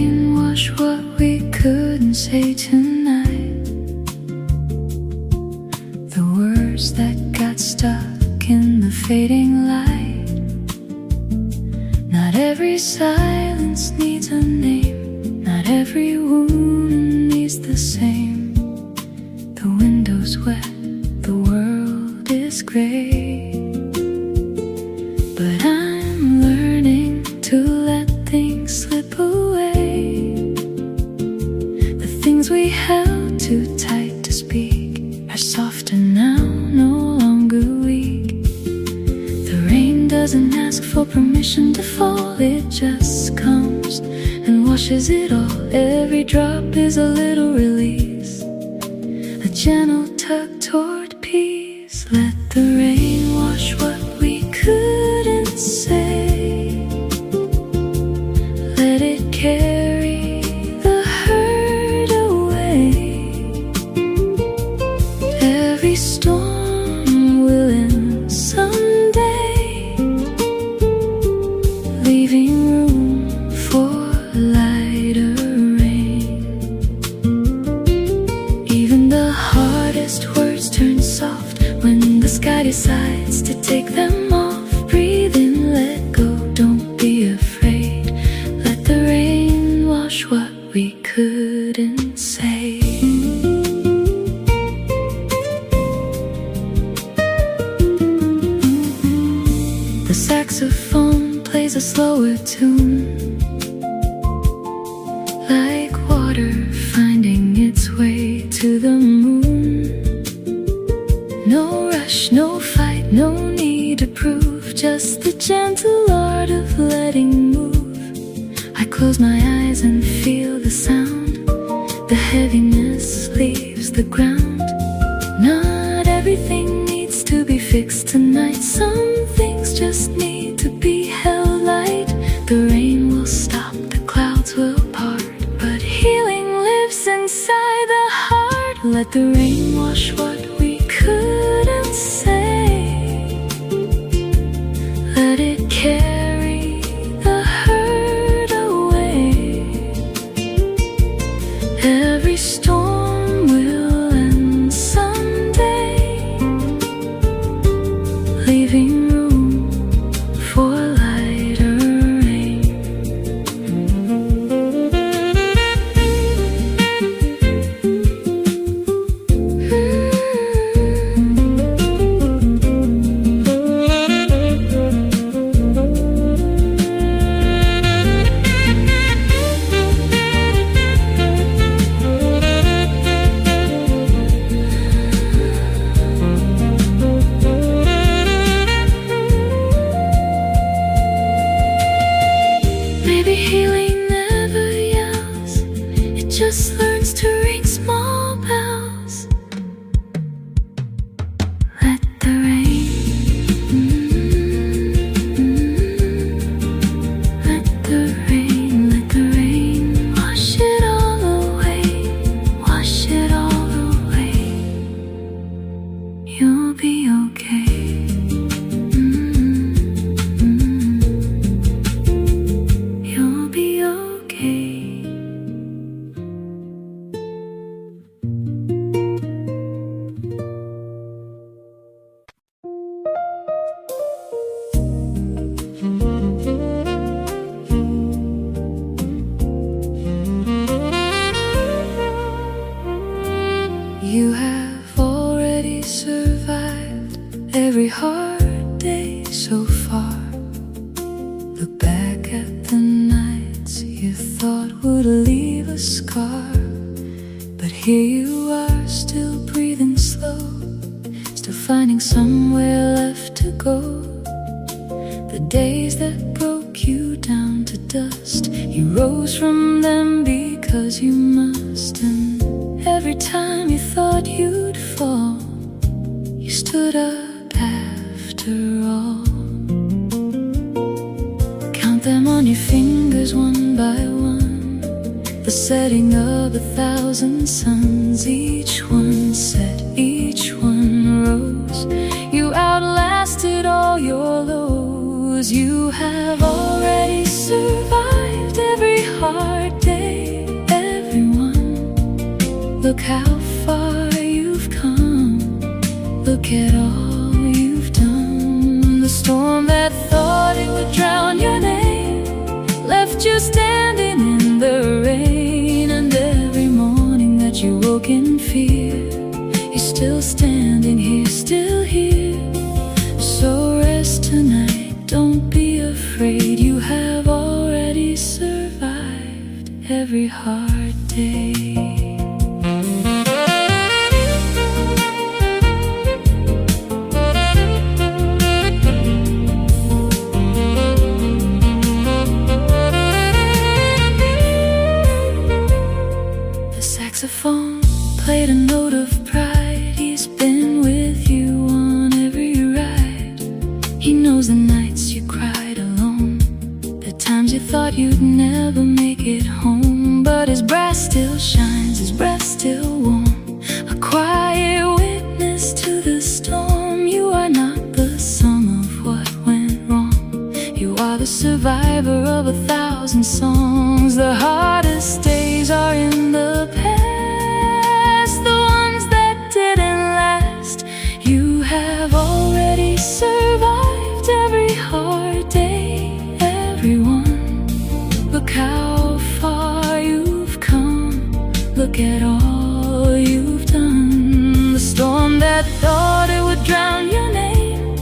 rain wash what we couldn't say tonight, the words that got stuck in the fading light. Not every silence needs a name, not every wound needs the same. The window's wet, the world is gray, but I'm learning to let things slip away. The things we held too tight to speak are softer now, no longer weak. The rain doesn't ask for permission to fall, it just comes and washes it all. Every drop is a little release, a gentle tug toward peace. Let the rain wash what we couldn't say, let it carry the hurt away. Every storm will end someday, leaving room for lighter rain. Even the hardest words turn soft when the sky decides to take them off. Breathe in, let go, don't be afraid. Let the rain wash what we couldn't say. The saxophone plays a slower tune, like water finding its way to the moon. No rush, no fight, no need to prove, just the gentle art of letting move. I close my eyes and feel the sound, the heaviness leaves the ground. Not everything needs to be fixed tonight, some things just need to be held light. The rain will stop, the clouds will part, but healing lives inside the heart. Let the rain wash what we couldn't say, let it carry the hurt away. Every storm will end someday, leaving room for lighter rain. Maybe healing never yells, it just learns to ring small bells. Let the rain, let the rain wash it all away, wash it all away. You'll be okay. You'll be okay. You have already survived every hard day so far. Look back at the nights you thought would leave a scar, but here you are, still breathing slow, still finding somewhere left to go. The days that broke you down to dust, you rose from them because you must. And every time you thought you'd fall, you stood up after all. Count them on your fingers one by one, the setting of 1,000 suns. Each one set, each one rose. You outlasted all your lows. You have already survived every hard day Look how far you've come. Look at all you've done. The storm that thought it would drown your name left you standing in the rain. And every morning that you woke in fear, you're still standing here, still here. So rest tonight, don't be afraid. You have already survived every hard day. Saxophone played a note of pride. He's been with you on every ride. He knows the nights you cried alone, the times you thought you'd never make it home. But his brass still shines, his breath still warm, a quiet witness to the storm. You are not the sum of what went wrong. You are the survivor of 1,000 songs. The hardest days are in the past, have already survived every hard day. Everyone, look how far you've come. Look at all you've done. The storm that thought it would drown your name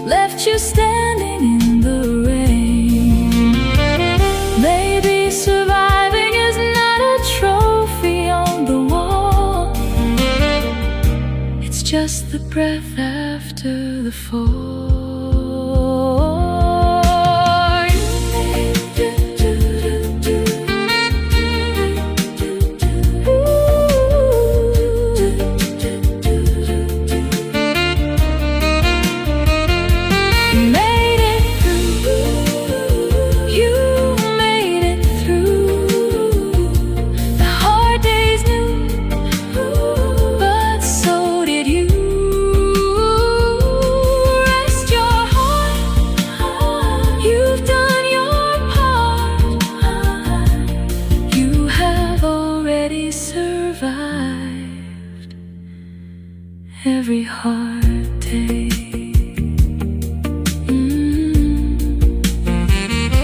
left you standing in the rain. Maybe surviving is not a trophy on the wall, it's just the breath after the fall. Every hard day.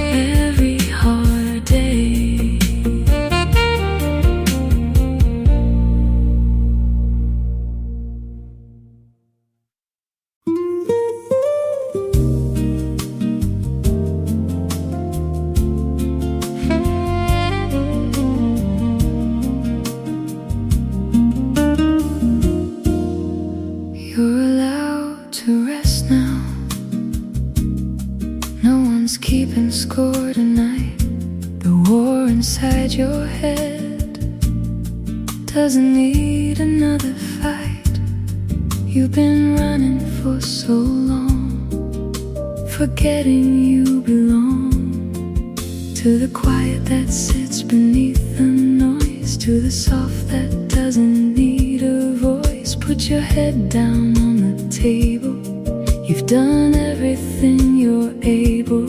Every hard day. You're allowed to rest now. No one's keeping score tonight. The war inside your head doesn't need another fight. You've been running for so long, forgetting you belong to the quiet that sits beneath the noise, to the soft that doesn't need a voice. Put your head down on the table. You've done everything you're able.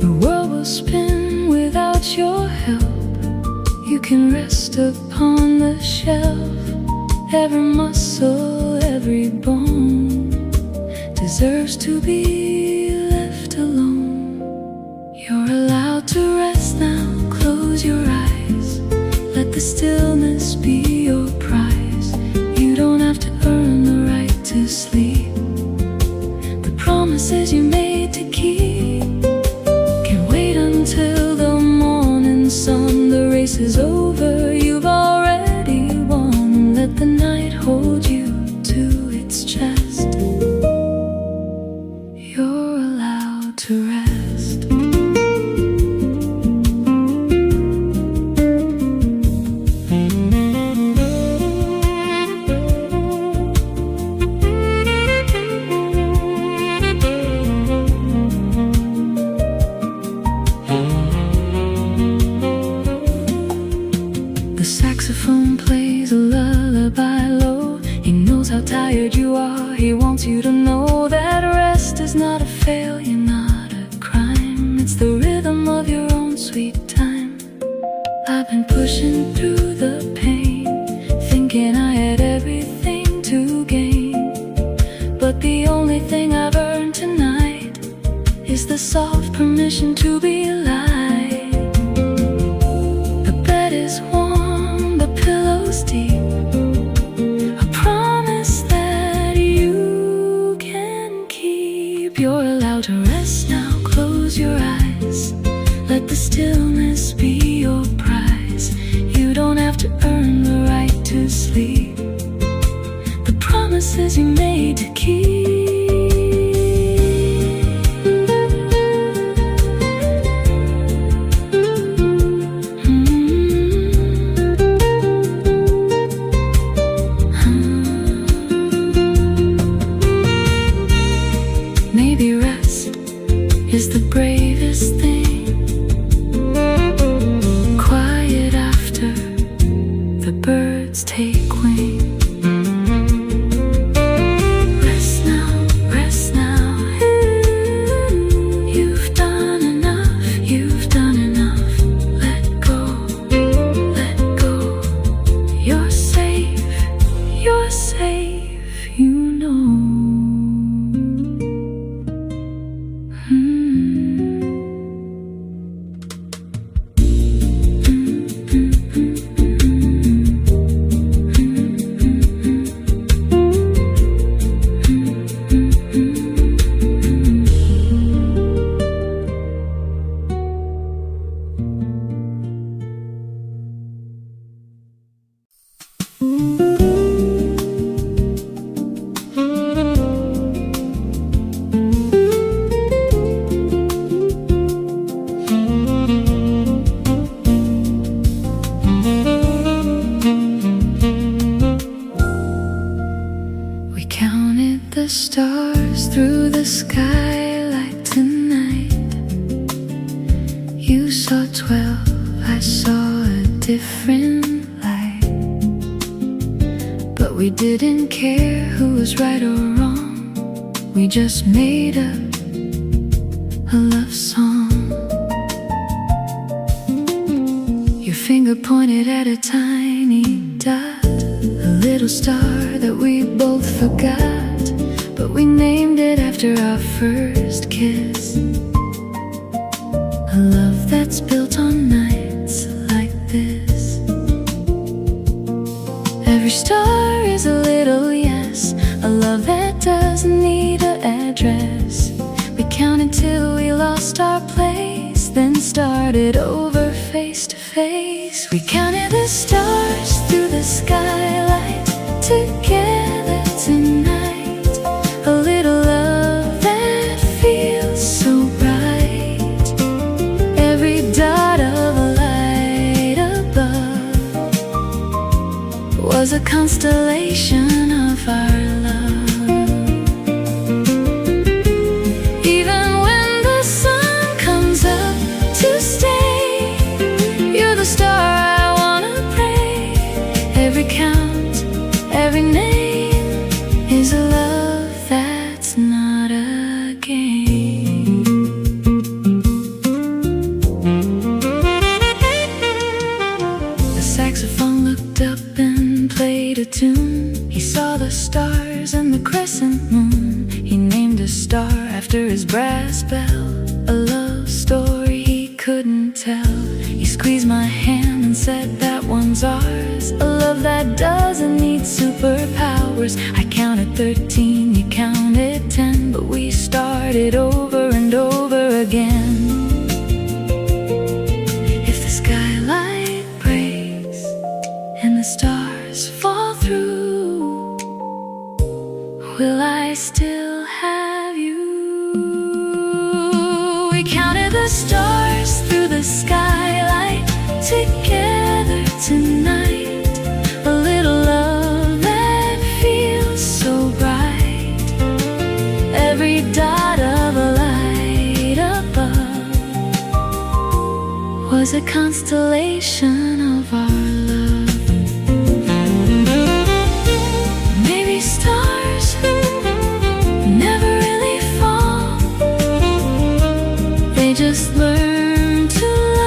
The world will spin without your help. You can rest upon the shelf. Every muscle, every bone deserves to be left alone. You're allowed to rest now. Close your eyes. Let the stillness be your prize. You don't have to earn the right to sleep. The promises you made to keep can wait until the morning sun. The race is over, you've already won. Let the night hold you to its chest. You're allowed to rest. The saxophone plays a lullaby low. He knows how tired you are. He wants you to know that rest is not a failure, not a crime. It's the rhythm of your own sweet time. I've been pushing through the pain, thinking I had everything to gain. But the only thing I've earned tonight is the soft permission to be light. The bed is warm, the pillow's deep, a promise that you can keep. You're allowed to rest now, close your eyes, let the stillness be your prize. You don't have to earn the right to sleep, the promises you made to keep. Maybe rest is the bravest thing. Quiet after the birds take wing. Rest now, rest now. You've done enough, you've done enough. Let go, let go. You're safe, you know. We counted the stars through the skylight tonight. You saw 12, I saw a different light. But we didn't care who was right or wrong. We just made up a love song. Your finger pointed at a tiny dot, a little star that we both forgot. But we named it after our first kiss, a love that's built on nights like this. Every star is a little yes, a love that doesn't need an address. We counted till we lost our place, then started over face to face. We counted the stars through the skylight together tonight. A little love that feels so bright. Every dot of a light above was a constellation of our love. Even when the sun comes up to stay, you're the star I wanna pray. Every count, every name is a love that's not a game. The saxophone looked up and played a tune. He saw the stars and the crescent moon. He named a star after his brass bell, a love story he couldn't tell. He squeezed my hand and said that one's ours, a love that doesn't need superpowers. I counted 13, you counted 10, but we started over and over again. If the skylight breaks and the stars fall through, will I still have you? We counted the stars through the skylight together tonight. A little love that feels so bright. Every dot of a light above was a constellation of our love. Maybe stars never really fall, they just learn to love.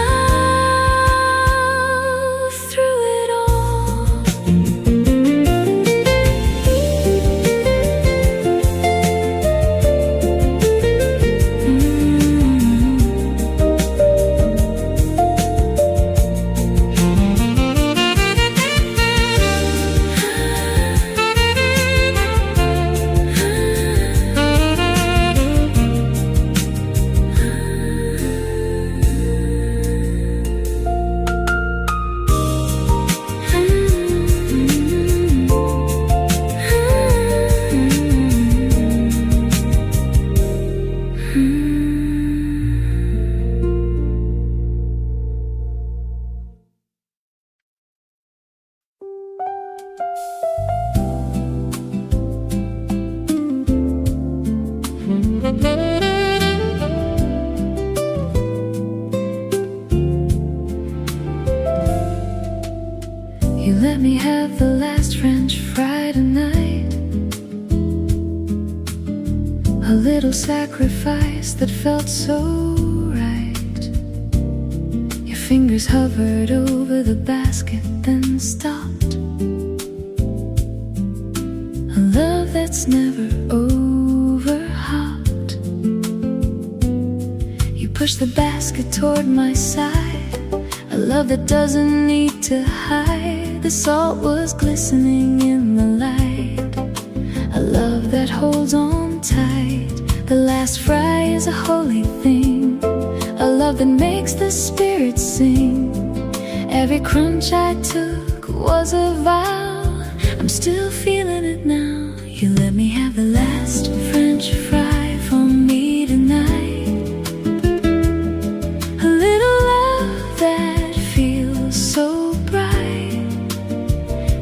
You let me have the last French fry tonight, a little sacrifice that felt so right. Your fingers hovered over the basket, then stopped. A love that's never over hot. You pushed the basket toward my side, a love that doesn't need to hide. The salt was glistening in the light, a love that holds on tight. The last fry is a holy thing, a love that makes the spirit sing. Every crunch I took was a vow, I'm still feeling it now. You let me have the last French fry for me tonight, a little love that feels so bright.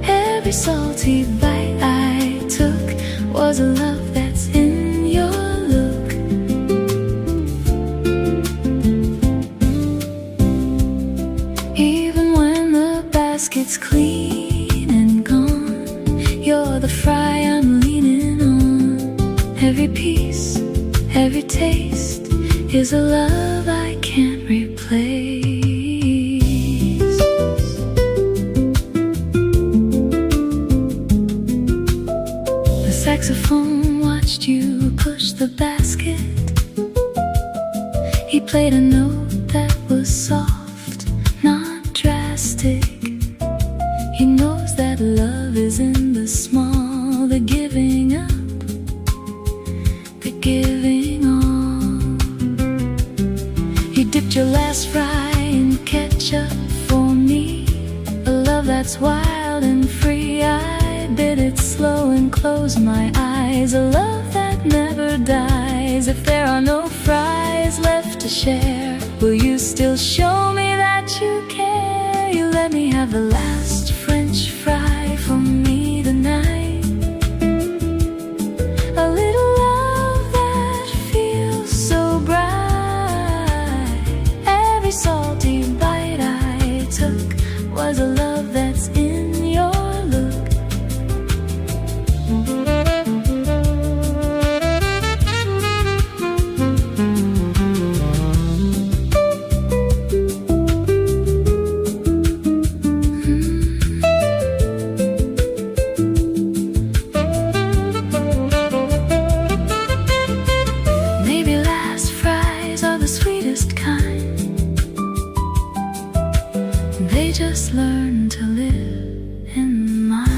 Every salty bite I took was a love that's in your look. Even when the basket's clean and gone, you're the fry I'm leaning on. Every piece, every taste is a love I can't replace. The saxophone watched you push the basket. He played a note that was soft, not drastic. He knows that love is in the small, the giving up, the giving all. You dipped your last fry in ketchup for me, a love that's wild and free. I bit it slow and closed my eyes, a love that never dies. If there are no fries left to share, will you still show me that you care? You let me have the last French fry for me tonight, a little love that feels so bright. Every salty bite I took was a love that's in your look. Maybe last fries are the sweetest kind, they just learn to live in mine.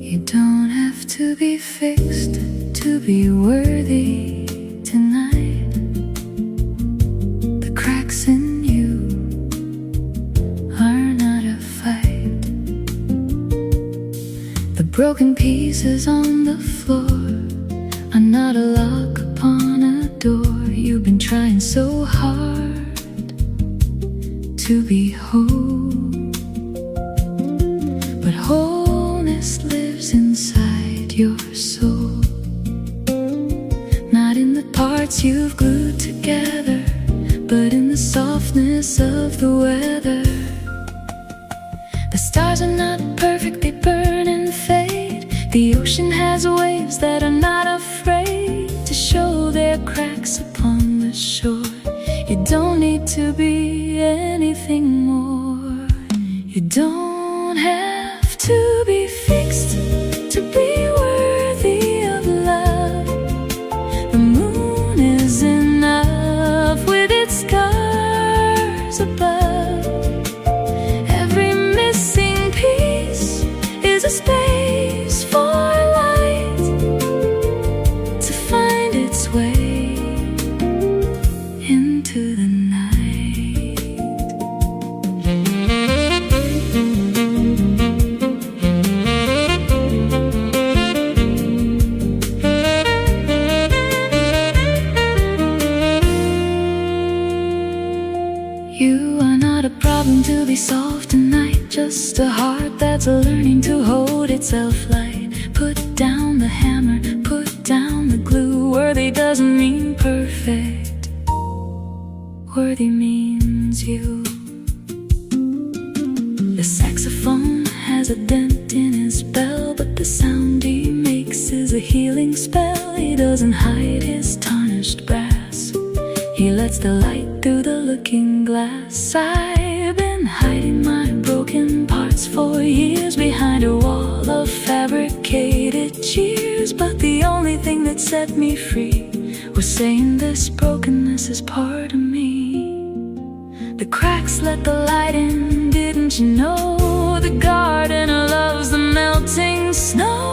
You don't have to be fixed to be worthy tonight. The cracks in you are not a fight. The broken pieces on the floor are not a lock upon a door. You've been trying so hard to be whole, but wholeness lives inside your soul, not in the parts you've glued together, but in the softness of the weather. The stars are not perfect, they burn and fade. The ocean has waves that are not afraid to show their cracks upon the shore. You don't need to be anything more. You don't have to be fixed to be worthy of love. The moon is enough with its scars above. You are not a problem to be solved tonight, just a heart that's learning to hold itself light. Put down the hammer, put down the glue. Worthy doesn't mean perfect, worthy means you. The saxophone has a dent in his bell, but the sound he makes is a healing spell. He doesn't hide his tarnished brass, he lets the light through the looking glass. I've been hiding my broken parts for years behind a wall of fabricated cheers, but the only thing that set me free was saying this brokenness is part of me. The cracks let the light in, didn't you know? The gardener loves the melting snow.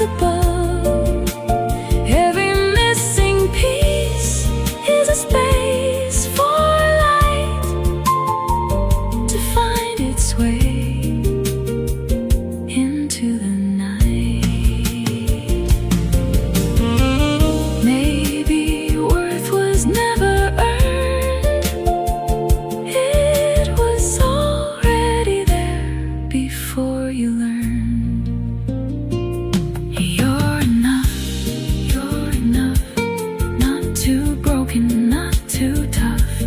Above every missing piece is a space for light to find its way into the night. Maybe worth was never earned, it was already there before you learned. Not too tough,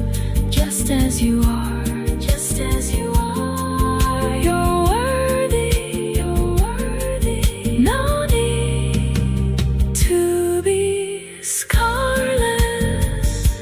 just as you are, just as you are. You're worthy, you're worthy. No need to be scarless.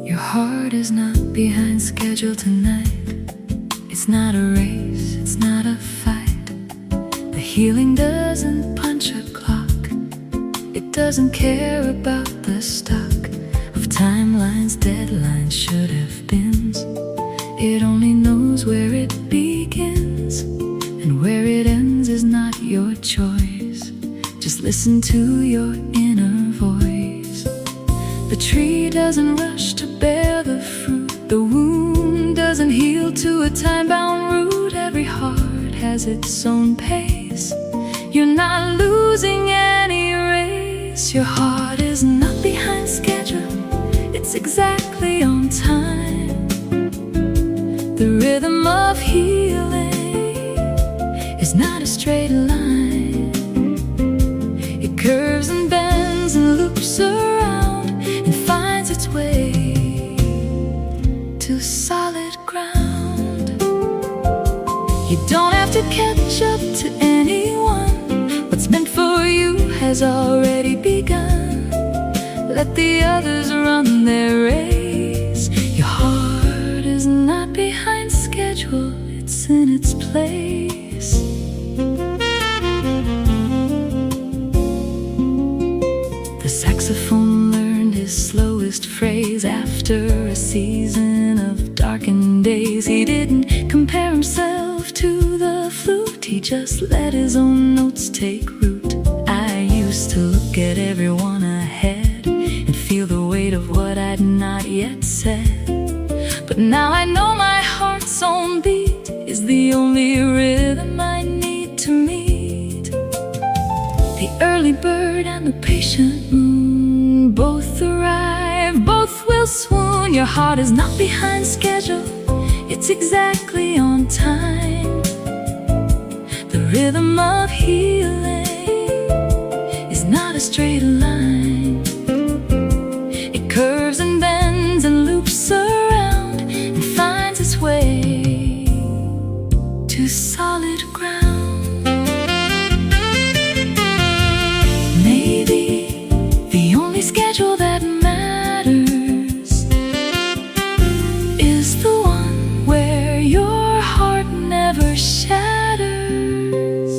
Your heart is not behind schedule tonight. It's not a race, it's not a fight. The healing doesn't punch a clock. It doesn't care about the stock of timelines, deadlines, should have beens. It only knows where it begins, and where it ends is not your choice. Just listen to your inner voice. The tree doesn't rush to bear the fruit. The wound doesn't heal to a time-bound root. Every heart has its own pace. You're not losing any race. Your heart is not behind schedule, it's exactly on time. The rhythm of healing is not a straight line. It curves and bends and loops around and finds its way to solid ground. You don't have to catch up to anyone. What's meant for you has already begun. Let the others run their race. Your heart is not behind schedule, it's in its place. The saxophone learned his slowest phrase after a season of darkened days. He didn't compare himself to the flute, he just let his own notes take root. I used to look at everyone ahead and feel the weight of what I'd not yet said. But now I know my heart's own beat is the only rhythm I need to meet. The early bird and the patient moon both arrive, both will swoon. Your heart is not behind schedule, it's exactly on time. The rhythm of healing is not a straight line. It curves and bends and loops around and finds its way to solid ground. Maybe the only schedule that matters is the one where your heart never shatters.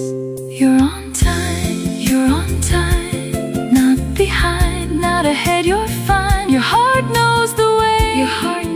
You're on time, not behind, not ahead, you're fine. Your heart knows the way. Your heart